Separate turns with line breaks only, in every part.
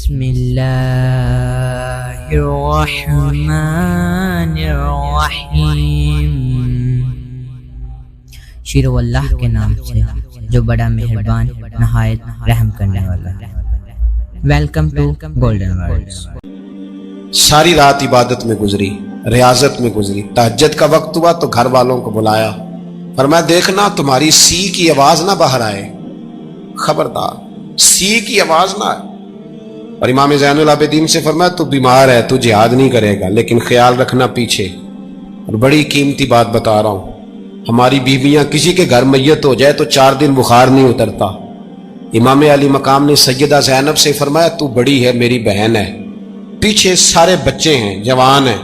بسم اللہ الرحمن الرحیم، شروع اللہ کے نام سے جو بڑا مہربان نہایت رحم کرنے والا ہے۔ Welcome to golden words.
ساری رات عبادت میں گزری، ریاضت میں گزری، تہجد کا وقت ہوا تو گھر والوں کو بلایا، فرمایا دیکھنا تمہاری سی کی آواز نہ باہر آئے، خبردار سی کی آواز نہ آئے۔ اور امام زین العابدین سے فرمایا تو بیمار ہے، تو جہاد نہیں کرے گا، لیکن خیال رکھنا پیچھے۔ اور بڑی قیمتی بات بتا رہا ہوں، ہماری بیویاں کسی کے گھر میت ہو جائے تو 4 دن بخار نہیں اترتا۔ امام علی مقام نے سیدہ زینب سے فرمایا تو بڑی ہے، میری بہن ہے، پیچھے سارے بچے ہیں، جوان ہیں،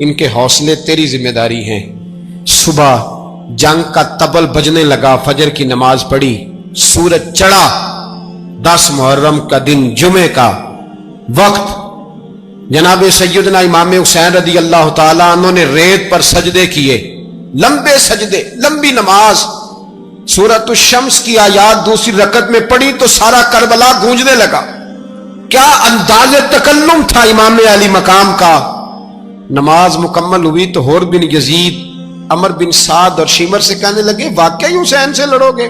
ان کے حوصلے تیری ذمہ داری ہیں۔ صبح جنگ کا طبل بجنے لگا، فجر کی نماز پڑھی، سورج چڑھا، 10 محرم کا دن، جمعے کا وقت، جناب سیدنا امام حسین رضی اللہ تعالیٰ عنہ نے ریت پر سجدے کیے، لمبے سجدے، لمبی نماز، سورۃ الشمس کی آیات دوسری رکعت میں پڑھی تو سارا کربلا گونجنے لگا۔ کیا انداز تکلم تھا امام علی مقام کا۔ نماز مکمل ہوئی تو حور بن یزید، عمر بن سعد اور شیمر سے کہنے لگے واقعی حسین سے لڑو گے؟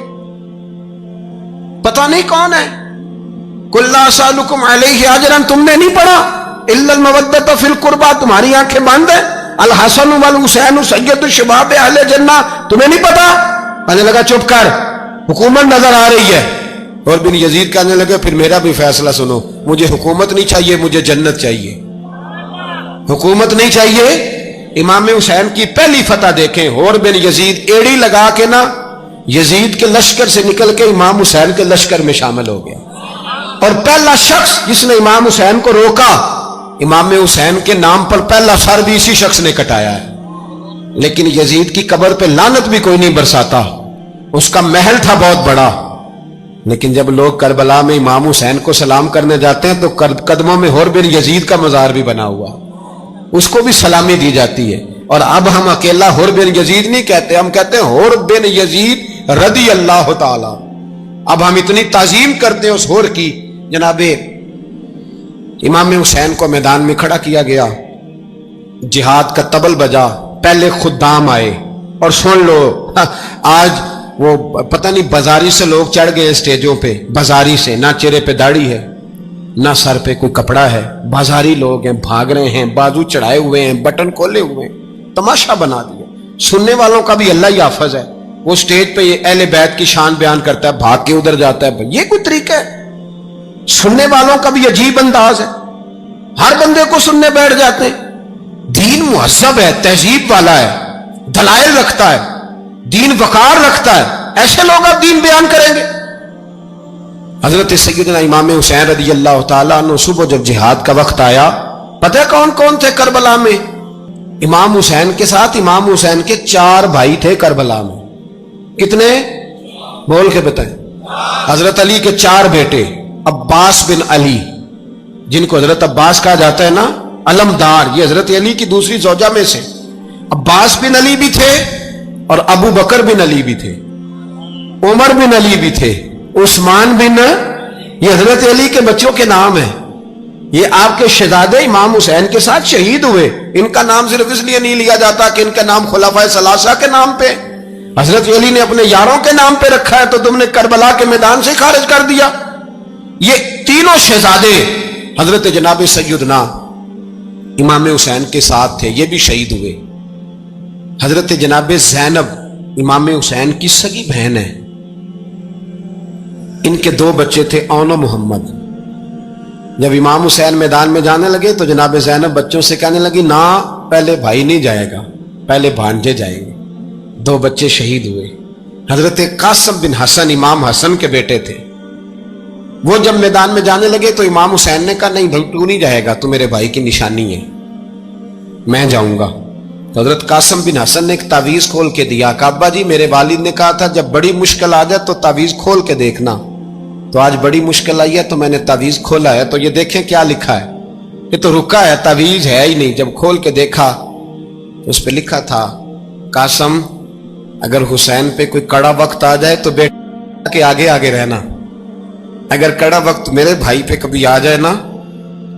پتہ نہیں کون ہے۔ قُلْ لَا أَسْأَلُكُمْ عَلَيْهِ أَجْرًا، تم نے نہیں پڑھا؟ إِلَّا الْمَوَدَّةَ فِي الْقُرْبَى، تمہاری آنکھیں بند ہیں۔ الحسن والحسین سید الشباب اہل جنہ، تمہیں نہیں پتا؟ کہنے لگا چپ کر، حکومت نظر آ رہی ہے۔ اور بن یزید کہنے لگے پھر میرا بھی فیصلہ سنو، مجھے حکومت نہیں چاہیے، مجھے جنت چاہیے۔ حکومت نہیں چاہیے۔ امام حسین کی پہلی فتح دیکھیں، اور بن یزید ایڑی لگا کے نا یزید کے لشکر سے نکل کے امام حسین کے لشکر میں شامل ہو گیا، اور پہلا شخص جس نے امام حسین کو روکا، امام حسین کے نام پر پہلا سر بھی اسی شخص نے کٹایا ہے۔ لیکن یزید کی قبر پہ لعنت بھی کوئی نہیں برساتا، اس کا محل تھا بہت بڑا، لیکن جب لوگ کربلا میں امام حسین کو سلام کرنے جاتے ہیں تو قدموں میں حور بن یزید کا مزار بھی بنا ہوا، اس کو بھی سلامی دی جاتی ہے۔ اور اب ہم اکیلا حور بن یزید نہیں کہتے، ہم کہتے ہیں حور بن یزید رضی اللہ تعالی۔ اب ہم اتنی تعظیم کرتے ہیں اس حور کی۔ جناب امام حسین کو میدان میں کھڑا کیا گیا، جہاد کا طبل بجا، پہلے خدام آئے، اور سن لو آج وہ پتہ نہیں بازاری سے لوگ چڑھ گئے اسٹیجوں پہ، بازاری سے، نہ چہرے پہ داڑھی ہے، نہ سر پہ کوئی کپڑا ہے، بازاری لوگ ہیں، بھاگ رہے ہیں، بازو چڑھائے ہوئے ہیں، بٹن کھولے ہوئے ہیں، تماشا بنا دیا۔ سننے والوں کا بھی اللہ ہی حافظ ہے، وہ سٹیج پہ یہ اہل بیت کی شان بیان کرتا ہے، بھاگ کے ادھر جاتا ہے، یہ کوئی طریقہ ہے؟ سننے والوں کا بھی عجیب انداز ہے، ہر بندے کو سننے بیٹھ جاتے ہیں۔ دین مہذب ہے، تہذیب والا ہے، دلائل رکھتا ہے، دین وقار رکھتا ہے، ایسے لوگ اب دین بیان کریں گے؟ حضرت سیدنا امام حسین رضی اللہ تعالیٰ عنہ صبح جب جہاد کا وقت آیا، پتہ ہے کون کون تھے کربلا میں؟ امام حسین کے ساتھ امام حسین کے 4 بھائی تھے کربلا میں۔ کتنے؟ بول کے بتائیں۔ حضرت علی کے 4 بیٹے، عباس بن علی، جن کو حضرت عباس کہا جاتا ہے نا، علمدار، یہ حضرت علی کی دوسری زوجہ میں سے عباس بن علی بھی تھے، اور ابو بکر بن علی بھی تھے، عمر بن علی بھی تھے، عثمان بن، یہ حضرت علی کے بچوں کے نام ہیں۔ یہ آپ کے شہزادے امام حسین کے ساتھ شہید ہوئے، ان کا نام صرف اس لیے نہیں لیا جاتا کہ ان کا نام خلفائے ثلاثہ کے نام پہ، حضرت علی نے اپنے یاروں کے نام پہ رکھا ہے، تو تم نے کربلا کے میدان سے خارج کر دیا۔ یہ تینوں شہزادے حضرت جناب سیدنا امام حسین کے ساتھ تھے، یہ بھی شہید ہوئے۔ حضرت جناب زینب امام حسین کی سگی بہن ہے، ان کے 2 بچے تھے، اون و محمد۔ جب امام حسین میدان میں جانے لگے تو جناب زینب بچوں سے کہنے لگی نہ، پہلے بھائی نہیں جائے گا، پہلے بھانجے جائیں گے۔ 2 بچے شہید ہوئے۔ حضرت قاسم بن حسن امام حسن کے بیٹے تھے، وہ جب میدان میں جانے لگے تو امام حسین نے کہا نہیں بھائی تو نہیں جائے گا، تو میرے بھائی کی نشانی ہے، میں جاؤں گا۔ تو حضرت قاسم بن حسن نے ایک تعویذ کھول کے دیا، کہ ابا جی میرے والد نے کہا تھا جب بڑی مشکل آ جائے تو تعویذ کھول کے دیکھنا، تو آج بڑی مشکل آئی ہے تو میں نے تعویذ کھولا ہے، تو یہ دیکھیں کیا لکھا ہے، یہ تو رکا ہے، تعویذ ہے ہی نہیں۔ جب کھول کے دیکھا تو اس پہ لکھا تھا قاسم اگر حسین پہ کوئی کڑا وقت آ جائے تو بیٹا کے آگے آگے رہنا، اگر کڑا وقت میرے بھائی پہ کبھی آ جائے نا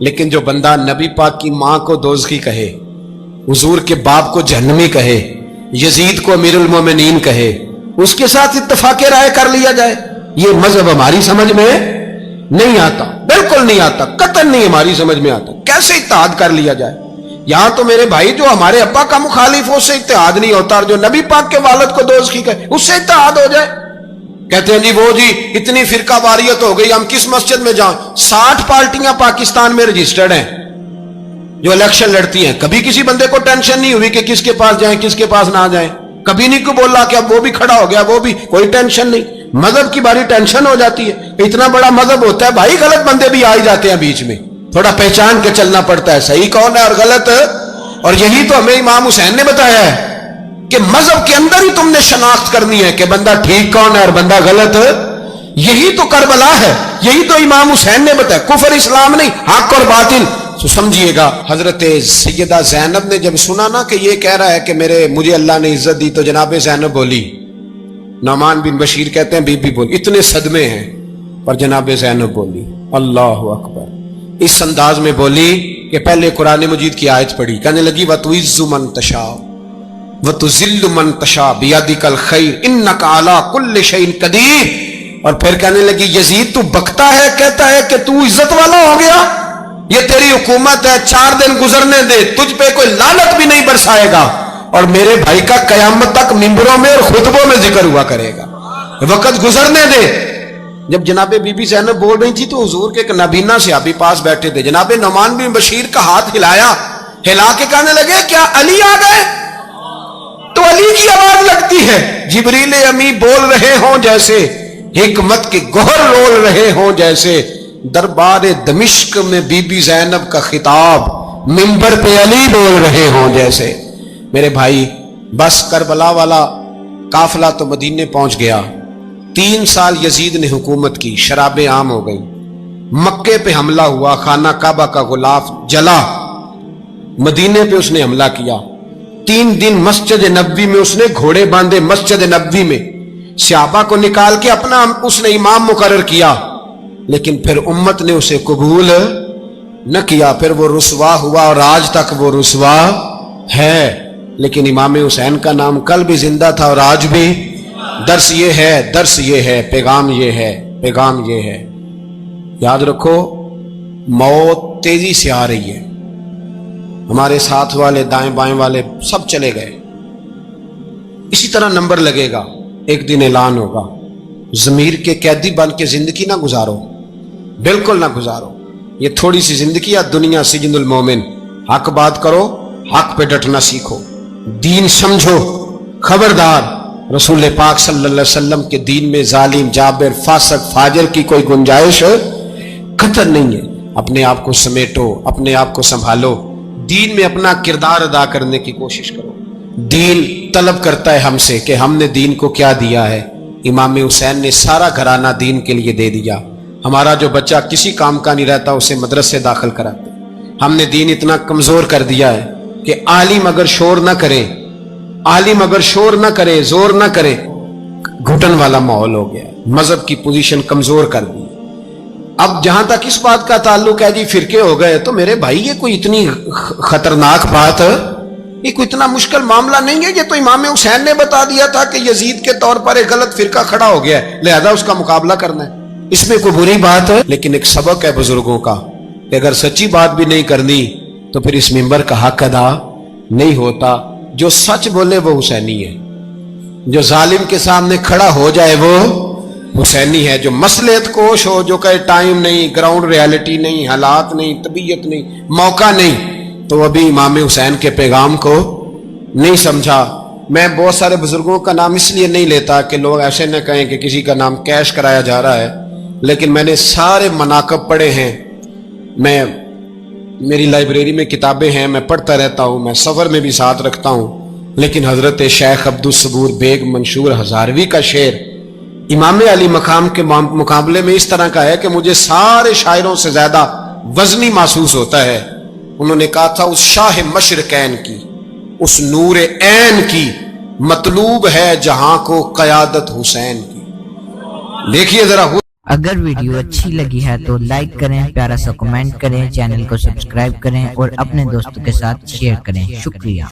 لیکن جو بندہ نبی پاک کی ماں کو دوزخی کہے، حضور کے باپ کو جہنمی کہے، یزید کو امیر المومنین کہے، اس کے ساتھ اتفاق رائے کر لیا جائے، یہ مذہب ہماری سمجھ میں نہیں آتا، بالکل نہیں آتا، قطعاً نہیں ہماری سمجھ میں آتا۔ کیسے اتحاد کر لیا جائے؟ یہاں تو میرے بھائی جو ہمارے ابا کا مخالف ہو، اس سے اتحاد نہیں ہوتا، اور جو نبی پاک کے والد کو دوزخی کہے اس سے اتحاد ہو جائے۔ کہتے ہیں جی وہ جی اتنی فرقہ واریت ہو گئی، ہم کس مسجد میں جائیں؟ 60 پارٹیاں پاکستان میں رجسٹرڈ ہیں جو الیکشن لڑتی ہیں، کبھی کسی بندے کو ٹینشن نہیں ہوئی کہ کس کے پاس جائیں کس کے پاس نہ جائیں، کبھی نہیں کو بولا کہ اب وہ بھی کھڑا ہو گیا، وہ بھی، کوئی ٹینشن نہیں۔ مذہب کی باری ٹینشن ہو جاتی ہے، اتنا بڑا مذہب ہوتا ہے بھائی، غلط بندے بھی آ ہی جاتے ہیں بیچ میں، تھوڑا پہچان کے چلنا پڑتا ہے صحیح کون ہے اور غلط ہے۔ اور یہی تو ہمیں امام حسین نے بتایا ہے کہ مذہب کے اندر ہی تم نے شناخت کرنی ہے کہ بندہ ٹھیک کون ہے اور بندہ غلط ہے۔ یہی تو کربلا ہے، یہی تو امام حسین نے بتایا، کفر اسلام نہیں، حق اور باطل۔ تو سمجھیے گا، حضرت سیدہ زینب نے جب سنا نا کہ یہ کہہ رہا ہے کہ مجھے اللہ نے عزت دی، تو جناب زینب بولی، نعمان بن بشیر کہتے ہیں بی بی بولی، اتنے صدمے ہیں پر جناب زینب بولی اللہ اکبر، اس انداز میں بولی کہ پہلے قرآن مجید کی آیت پڑھی، کہنے لگی وَتُعِزُّ مَن تَشَاءُ وَتُذِلُّ مَن تَشَاءُ بِيَدِكَ الْخَيْرُ إِنَّكَ عَلَىٰ كُلِّ شَيْءٍ قَدِيرٌ۔ اور پھر کہنے لگی یزید تو بکتا ہے، کہتا ہے کہ تو عزت والا ہو گیا، یہ تیری حکومت ہے، 4 دن گزرنے دے، تجھ پہ کوئی لعنت بھی نہیں برسائے گا، اور میرے بھائی کا قیامت تک ممبروں میں اور خطبوں میں ذکر ہوا کرے گا، وقت گزرنے دے۔ جب جناب بی بی زینب بول رہی تھی تو حضور کے ایک نابینا صحابی پاس بیٹھے تھے، جناب نعمان بن بشیر کا ہاتھ ہلایا، ہلا کے کہنے لگے کیا علی آ گئے؟ تو علی کی آواز لگتی ہے، جبریل امی بول رہے ہوں جیسے، حکمت کے گوہر رول رہے ہوں جیسے، دربار دمشق میں بی بی زینب کا خطاب، منبر پہ علی بول رہے ہوں جیسے۔ میرے بھائی بس کربلا والا قافلہ تو مدینے پہنچ گیا، 3 سال یزید نے حکومت کی، شرابیں عام ہو گئی، مکے پہ حملہ ہوا، خانہ کعبہ کا غلاف جلا، مدینے پہ اس نے حملہ کیا، 3 دن مسجد نبوی میں اس نے گھوڑے باندھے، مسجد نبوی میں صحابہ کو نکال کے اپنا اس نے امام مقرر کیا، لیکن پھر امت نے اسے قبول نہ کیا، پھر وہ رسوا ہوا اور آج تک وہ رسوا ہے۔ لیکن امام حسین کا نام کل بھی زندہ تھا اور آج بھی۔ درس یہ ہے، پیغام یہ ہے، پیغام یہ ہے، یاد رکھو موت تیزی سے آ رہی ہے، ہمارے ساتھ والے دائیں بائیں والے سب چلے گئے، اسی طرح نمبر لگے گا، ایک دن اعلان ہوگا۔ ضمیر کے قیدی بن کے زندگی نہ گزارو، بالکل نہ گزارو، یہ تھوڑی سی زندگی ہے، دنیا سجن المومن۔ حق بات کرو، حق پہ ڈٹنا سیکھو، دین سمجھو، خبردار رسول پاک صلی اللہ علیہ وسلم کے دین میں ظالم، جابر، فاسق، فاجر کی کوئی گنجائش قطعاً نہیں ہے۔ اپنے آپ کو سمیٹو، اپنے آپ کو سنبھالو، دین میں اپنا کردار ادا کرنے کی کوشش کرو۔ دین طلب کرتا ہے ہم سے کہ ہم نے دین کو کیا دیا ہے۔ امام حسین نے سارا گھرانہ دین کے لیے دے دیا۔ ہمارا جو بچہ کسی کام کا نہیں رہتا اسے مدرسے داخل کراتے، ہم نے دین اتنا کمزور کر دیا ہے کہ عالم اگر شور نہ کرے، عالم اگر شور نہ کرے، زور نہ کرے، گھٹن والا ماحول ہو گیا، مذہب کی پوزیشن کمزور کر دی۔ اب جہاں تک اس بات کا تعلق ہے جی فرقے ہو گئے، تو میرے بھائی یہ کوئی اتنی خطرناک بات ہے، یہ کوئی اتنا مشکل معاملہ نہیں ہے، یہ تو امام حسین نے بتا دیا تھا کہ یزید کے طور پر ایک غلط فرقہ کھڑا ہو گیا ہے، لہذا اس کا مقابلہ کرنا ہے، اس میں کوئی بری بات ہے، لیکن ایک سبق ہے بزرگوں کا کہ اگر سچی بات بھی نہیں کرنی تو پھر اس منبر کا حق ادا نہیں ہوتا۔ جو سچ بولے وہ حسینی ہے، جو ظالم کے سامنے کھڑا ہو جائے وہ حسینی ہے، جو مصلحت کوش ہو، جو کہے ٹائم نہیں، گراؤنڈ ریالٹی نہیں، حالات نہیں، طبیعت نہیں، موقع نہیں، تو ابھی امام حسین کے پیغام کو نہیں سمجھا۔ میں بہت سارے بزرگوں کا نام اس لیے نہیں لیتا کہ لوگ ایسے نہ کہیں کہ کسی کا نام کیش کرایا جا رہا ہے، لیکن میں نے سارے مناقب پڑھے ہیں، میری لائبریری میں کتابیں ہیں، میں پڑھتا رہتا ہوں، میں سفر میں بھی ساتھ رکھتا ہوں، لیکن حضرت شیخ عبدالصبور بیگ منشور ہزاروی کا شعر امام علی مقام کے مقابلے میں اس طرح کا ہے کہ مجھے سارے شاعروں سے زیادہ وزنی محسوس ہوتا ہے۔ انہوں نے کہا تھا اس شاہ مشرقین کی، اس نور عین کی، مطلوب ہے جہاں کو قیادت حسین کی۔ دیکھیے ذرا
اگر ویڈیو اچھی لگی ہے تو لائک کریں، پیارا سا کمنٹ کریں، چینل کو سبسکرائب کریں اور اپنے دوستوں کے ساتھ شیئر کریں۔ شکریہ۔